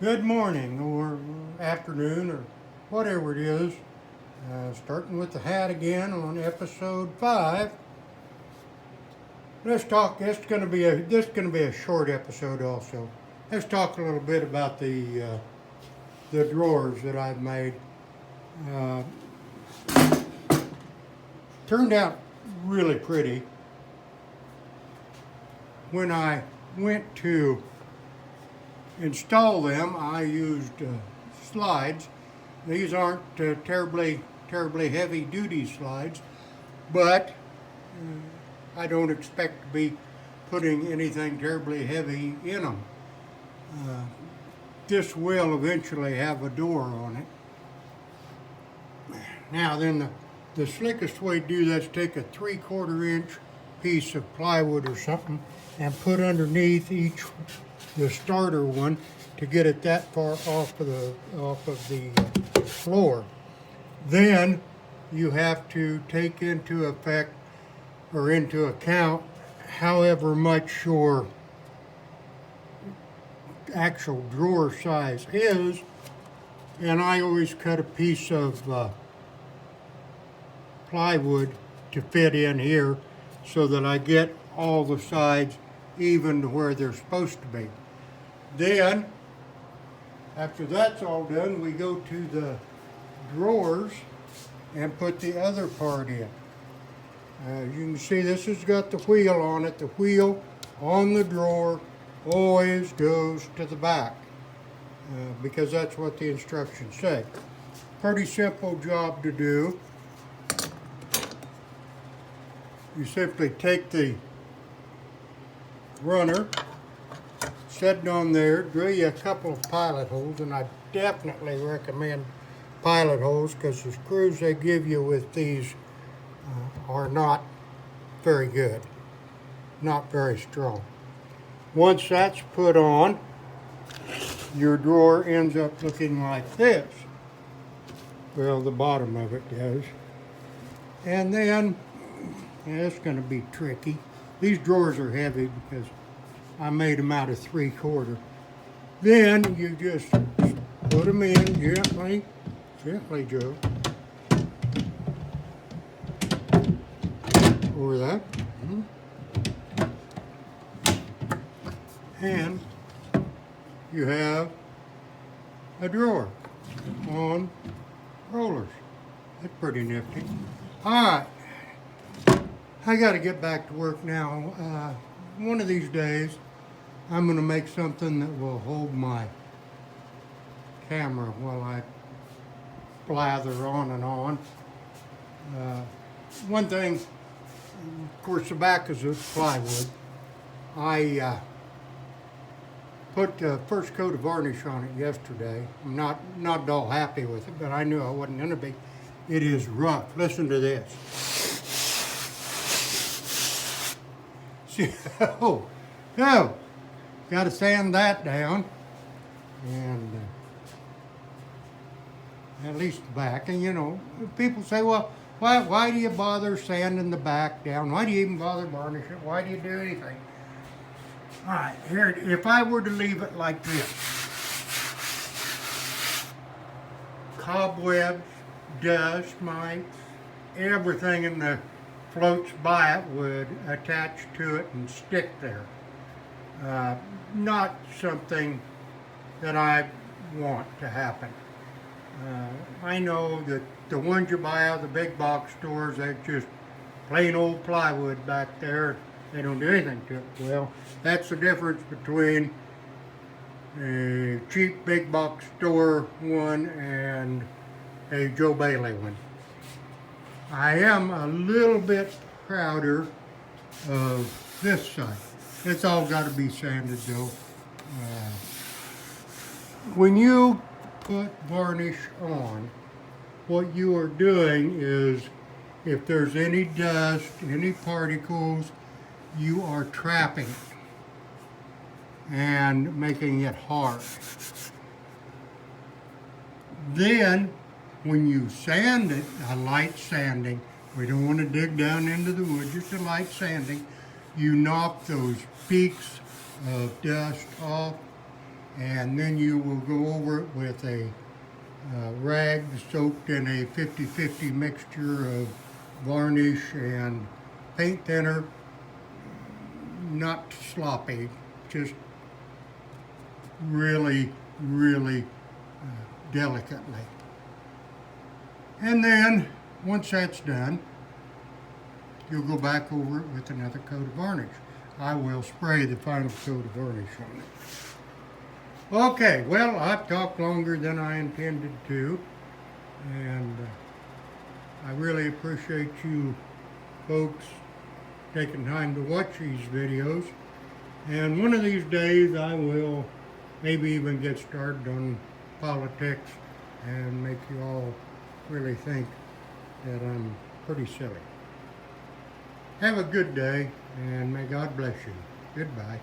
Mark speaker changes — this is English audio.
Speaker 1: Good morning or afternoon or whatever it is. Starting with the hat again on episode 5. Let's talk. This is going to be a short episode also. Let's talk a little bit about the drawers that I've made. Uh, Turned out really pretty. When I went to install them, I used slides. These aren't terribly heavy duty slides, but I don't expect to be putting anything terribly heavy in them. This will eventually have a door on it. Now then, the slickest way to do that is take a 3/4 inch piece of plywood or something and put underneath the starter one to get it that far off of the floor. Then you have to take into account however much your actual drawer size is, and I always cut a piece of plywood to fit in here so that I get all the sides even to where they're supposed to be. Then, after that's all done, we go to the drawers and put the other part in. As you can see, this has got the wheel on it. The wheel on the drawer always goes to the back because that's what the instructions say. Pretty simple job to do. You simply take the runner, set it on there, drill you a couple of pilot holes, and I definitely recommend pilot holes because the screws they give you with these are not very good, not very strong. Once that's put on, your drawer ends up looking like this. Well, the bottom of it does. And then, it's going to be tricky. These drawers are heavy because I made them out of 3/4. Then you just put them in gently, Joe. Over that. And you have a drawer on rollers. That's pretty nifty. All right. I got to get back to work now. One of these days, I'm going to make something that will hold my camera while I blather on and on. One thing, of course, the back is of plywood. I put the first coat of varnish on it yesterday. I'm not at all happy with it, but I knew I wasn't going to be. It is rough. Listen to this. Oh, got to sand that down, and at least the back. And you know, people say, well, why do you bother sanding the back down? Why do you even bother varnishing it? Why do you do anything? All right, here, if I were to leave it like this, cobwebs, dust mites, everything in the floats by it would attach to it and stick there. Not something that I want to happen. I know that the ones you buy out of the big box stores, they're just plain old plywood back there. They don't do anything to it. Well, that's the difference between a cheap big box store one and a Joe Bailey one. I am a little bit prouder of this side. It's all got to be sanded though. When you put varnish on, what you are doing is, if there's any dust, any particles, you are trapping it and making it hard. Then, when you sand it, a light sanding, we don't want to dig down into the wood, just a light sanding, you knock those peaks of dust off and then you will go over it with a rag soaked in a 50-50 mixture of varnish and paint thinner, not sloppy, just really, really delicately. And then, once that's done, you'll go back over it with another coat of varnish. I will spray the final coat of varnish on it. Okay, well, I've talked longer than I intended to, and I really appreciate you folks taking time to watch these videos. And one of these days I will maybe even get started on politics and make you all really think that I'm pretty silly. Have a good day, and may God bless you. Goodbye.